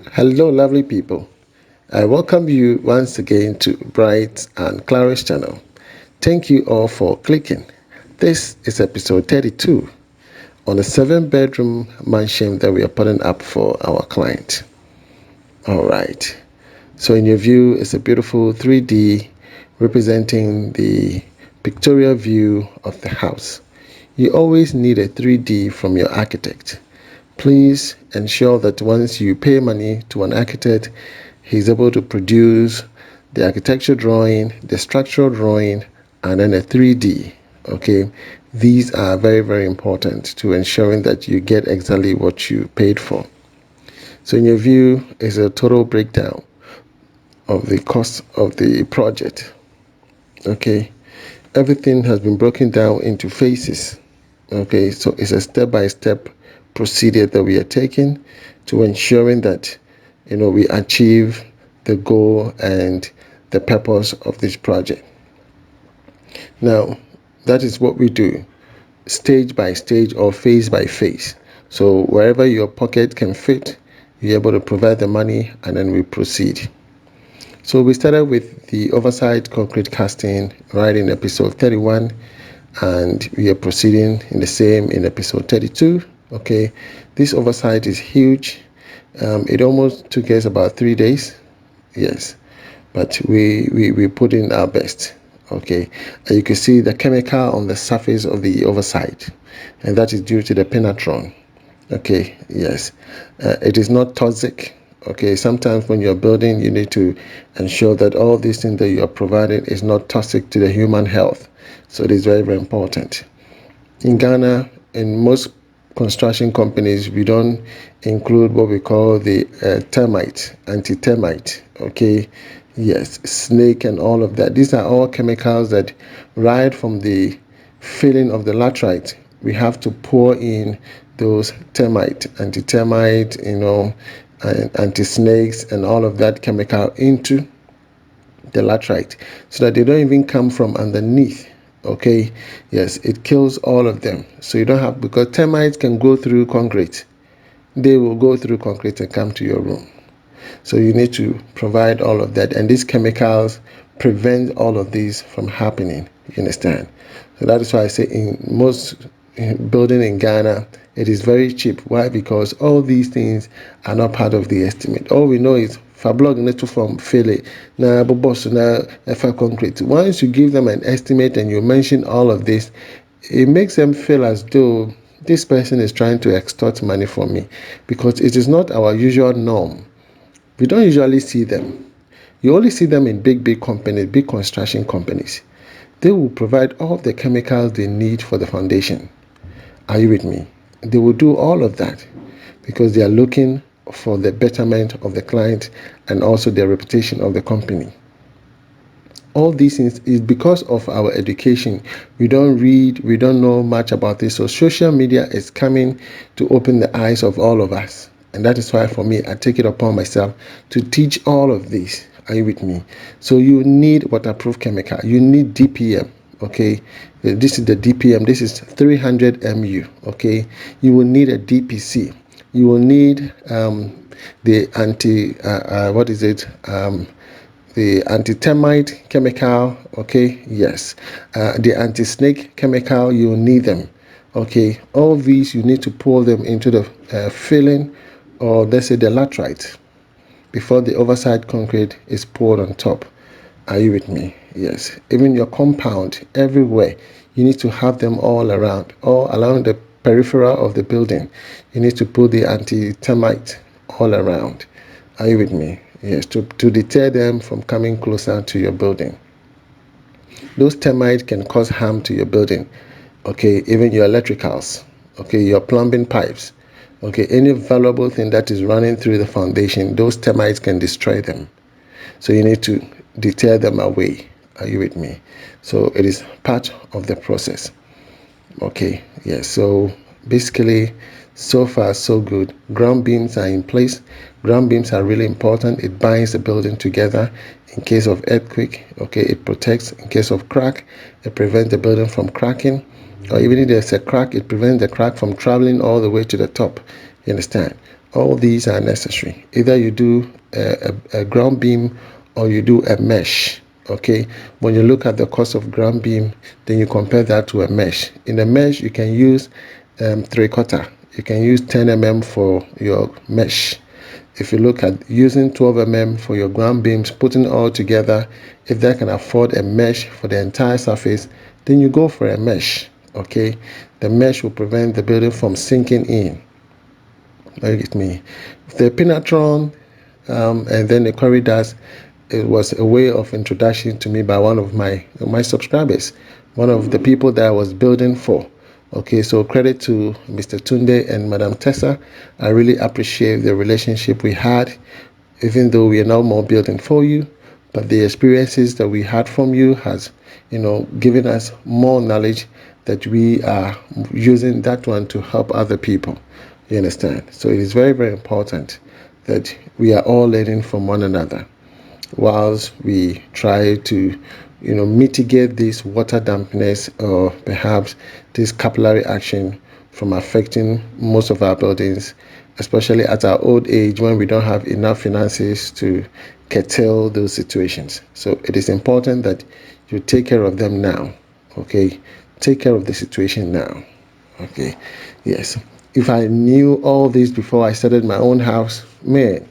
Hello, lovely people. I welcome you once again to Bright and Clara's channel. Thank you all for clicking. This is episode 32 on a 7-bedroom mansion that we are putting up for our client. All right. So, in your view, it's a beautiful 3D representing the pictorial view of the house. You always need a 3D from your architect. Please ensure that once you pay money to an architect, he's able to produce the architecture drawing, the structural drawing, and then a 3D. Okay, these are very, very important to ensuring that you get exactly what you paid for. So, in your view, is a total breakdown of the cost of the project. Okay, everything has been broken down into phases. Okay, so it's a step-by-step procedure that we are taking to ensuring that we achieve the goal and the purpose of this project. Now, that is what we do, stage by stage or phase by phase. So wherever your pocket can fit, you're able to provide the money, and then we proceed. So we started with the oversight concrete casting right in episode 31, and we are proceeding in the same in episode 32. Okay, this oversight is huge. It almost took us about 3 days. Yes, but we put in our best. Okay, and you can see the chemical on the surface of the oversight, and that is due to the penetron. Okay, yes, it is not toxic. Okay, sometimes when you're building, you need to ensure that all these things that you are providing is not toxic to the human health. So it is very, very important. In Ghana, in most construction companies, we don't include what we call the termite, anti-termite. Okay, yes, snake and all of that. These are all chemicals that, right from the filling of the laterite, we have to pour in those termite, anti-termite, anti-snakes and all of that chemical into the laterite so that they don't even come from underneath. Okay, yes, it kills all of them. So you don't have, because termites can go through concrete. They will go through concrete and come to your room. So you need to provide all of that, and these chemicals prevent all of these from happening. You understand? So that is why I say in most building in Ghana, it is very cheap. Why? Because all these things are not part of the estimate. All we know is fablog neto from fele na bobos na efa concrete. Once you give them an estimate and you mention all of this, it makes them feel as though this person is trying to extort money from me, because it is not our usual norm. We don't usually see them. You only see them in big companies, big construction companies. They will provide all the chemicals they need for the foundation. Are you with me? They will do all of that because they are looking for the betterment of the client and also the reputation of the company. All these things is because of our education. We don't read, we don't know much about this. So social media is coming to open the eyes of all of us. And that is why for me, I take it upon myself to teach all of this. Are you with me? So you need waterproof chemical. You need DPM. Okay, this is the DPM. This is 300 MU. Okay, you will need a DPC. You will need the anti what is it? The anti-termite chemical. Okay, yes, the anti-snake chemical. You will need them. Okay, all these you need to pour them into the filling, or let's say the laterite, before the oversight concrete is poured on top. Are you with me? Yes. Even your compound, everywhere, you need to have them all around the peripheral of the building. You need to put the anti-termite all around. Are you with me? Yes, to deter them from coming closer to your building. Those termites can cause harm to your building. Okay, even your electricals. Okay, your plumbing pipes. Okay, any valuable thing that is running through the foundation, those termites can destroy them. So you need to deter them away. Are you with me? So it is part of the process. Okay, yes. So basically, so far so good. Ground beams are in place. Ground beams are really important. It binds the building together in case of earthquake. Okay, it protects in case of crack. It prevents the building from cracking. Or even if there's a crack, it prevents the crack from traveling all the way to the top. You understand? All these are necessary. Either you do a ground beam or you do a mesh. Okay, when you look at the cost of ground beam, then you compare that to a mesh. In a mesh, you can use 3/4. You can use 10 mm for your mesh. If you look at using 12 mm for your ground beams, putting it all together, if that can afford a mesh for the entire surface, then you go for a mesh. Okay, the mesh will prevent the building from sinking in. Look at me. The Pinatron and then the corridors, it was a way of introduction to me by one of my subscribers, one of the people that I was building for. Okay, so credit to Mr. Tunde and Madam Tessa. I really appreciate the relationship we had, even though we are now more building for you. But the experiences that we had from you has, given us more knowledge that we are using that one to help other people. You understand? So it is very, very important that we are all learning from one another whilst we try to mitigate this water dampness or perhaps this capillary action from affecting most of our buildings, especially at our old age when we don't have enough finances to curtail those situations. So it is important that you take care of them now. Okay, take care of the situation now. Okay, yes. If I knew all this before I started my own house, man,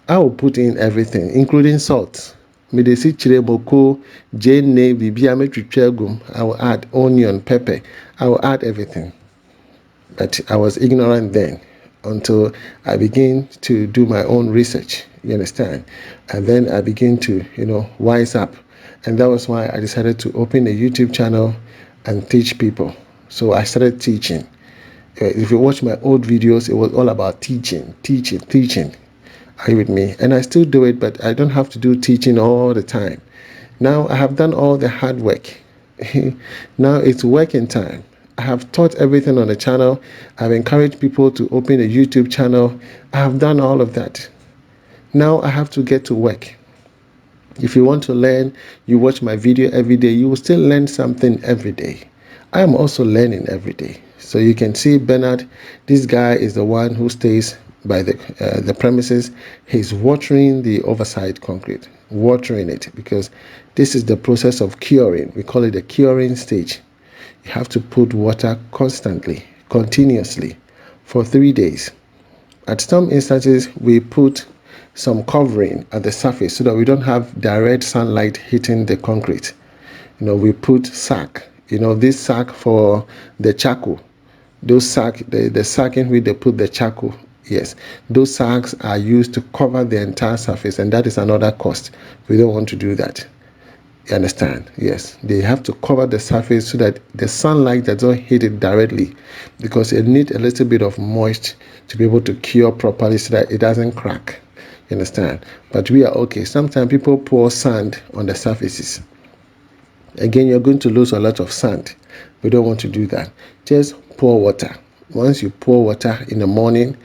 I will put in everything, including salt. Medesi chiremoko, jene, bibia metritwegum. I will add onion, pepper. I will add everything. But I was ignorant then until I began to do my own research. You understand? And then I began to, wise up. And that was why I decided to open a YouTube channel and teach people. So I started teaching. If you watch my old videos, it was all about teaching. Are you with me? And I still do it, but I don't have to do teaching all the time. Now I have done all the hard work. Now it's working time. I have taught everything on the channel. I've encouraged people to open a YouTube channel. I have done all of that. Now I have to get to work. If you want to learn, you watch my video every day, you will still learn something every day. I am also learning every day. So you can see Bernard, this guy is the one who stays by the premises. He's watering the oversight concrete, watering it, because this is the process of curing. We call it the curing stage. You have to put water constantly, continuously, for 3 days. At some instances, we put some covering at the surface so that we don't have direct sunlight hitting the concrete. We put sack, this sack for the charcoal. Those sack, the sack in which they put the charcoal, yes, those sacks are used to cover the entire surface, and that is another cost. We don't want to do that. You understand? Yes, they have to cover the surface so that the sunlight does not hit it directly, because it needs a little bit of moisture to be able to cure properly so that it doesn't crack. You understand? But we are okay. Sometimes people pour sand on the surfaces. Again, you're going to lose a lot of sand. We don't want to do that. Just pour water. Once you pour water in the morning,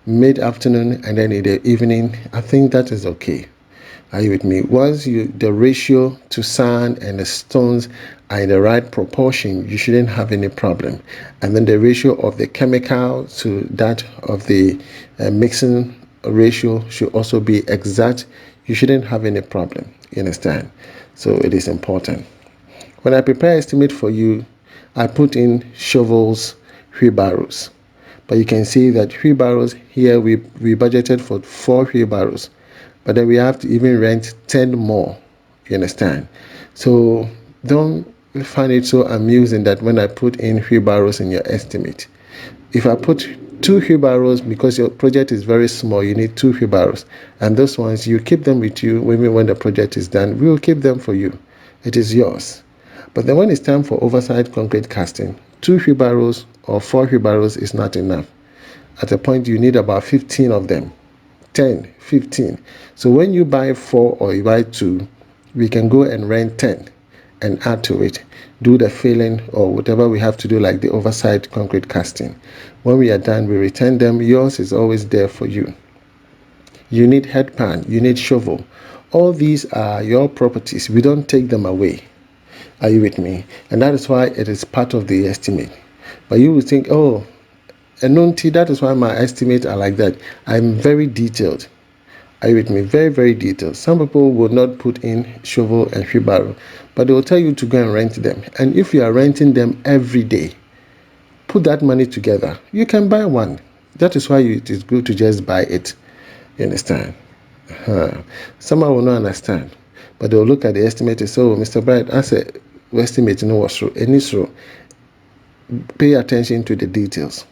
mid-afternoon, and then in the evening, I think that is okay. Are you with me? Once the ratio to sand and the stones are in the right proportion, you shouldn't have any problem. And then the ratio of the chemical to that of the mixing ratio should also be exact. You shouldn't have any problem. You understand? So it is important. When I prepare estimate for you, I put in shovels, wheelbarrows. But you can see that wheelbarrows here, we budgeted for 4 wheelbarrows. But then we have to even rent 10 more. You understand? So don't find it so amusing that when I put in wheelbarrows in your estimate. If I put 2 wheelbarrows, because your project is very small, you need 2 wheelbarrows. And those ones, you keep them with you. Maybe when the project is done, we will keep them for you. It is yours. But then when it's time for oversight concrete casting, 2 wheelbarrows or 4 wheelbarrows is not enough. At a point, you need about 15 of them. 10, 15. So when you buy 4 or you buy 2, we can go and rent 10 and add to it. Do the filling or whatever we have to do, like the oversight concrete casting. When we are done, we return them. Yours is always there for you. You need headpan, you need shovel. All these are your properties. We don't take them away. Are you with me? And that is why it is part of the estimate. But you will think, oh, And that is why my estimates are like that. I'm very detailed. Are you with me? Very, very detailed. Some people will not put in shovel and wheelbarrow, but they will tell you to go and rent them. And if you are renting them every day, put that money together. You can buy one. That is why it is good to just buy it. You understand? Someone will not understand, but they will look at the estimate and say, "Oh, Mr. Bright, I said, estimate no was true. Any so pay attention to the details.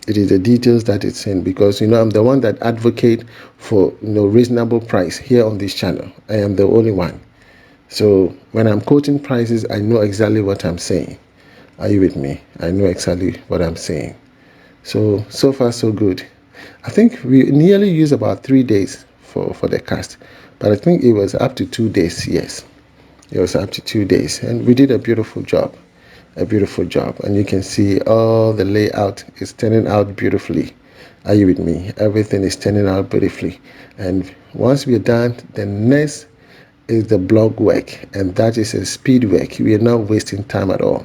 It is the details that it's in, because I'm the one that advocate for reasonable price here on this channel. I am the only one. So when I'm quoting prices, I know exactly what I'm saying. Are you with me? I know exactly what I'm saying. So far so good. I think we nearly used about 3 days for the cast, but I think it was up to 2 days. Yes, it was up to 2 days, and we did a beautiful job. And you can see all the layout is turning out beautifully. Are you with me? Everything is turning out beautifully, and once we're done, the next is the blog work, and that is a speed work. We are not wasting time at all,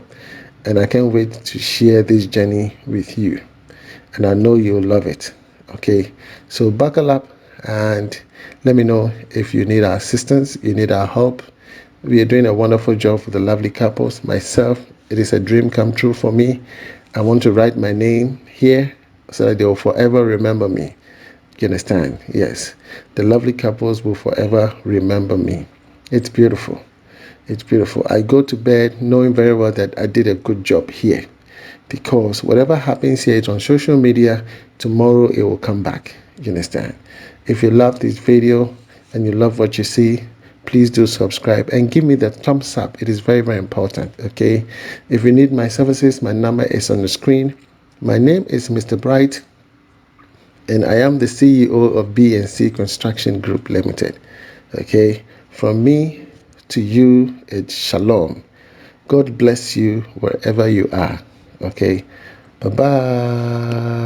and I can't wait to share this journey with you, and I know you'll love it. Okay, so buckle up and let me know if you need our assistance, you need our help. We are doing a wonderful job for the lovely couples. Myself, it is a dream come true for me. I want to write my name here so that they will forever remember me. You understand? Yes. The lovely couples will forever remember me. It's beautiful. It's beautiful. I go to bed knowing very well that I did a good job here, because whatever happens here is on social media. Tomorrow it will come back. You understand? If you love this video and you love what you see, please do subscribe and give me the thumbs up. It is very, very important. Okay, if you need my services, my number is on the screen. My name is Mr. Bright, and I am the CEO of B&C Construction Group Limited. Okay, from me to you, it's shalom. God bless you wherever you are. Okay, bye bye.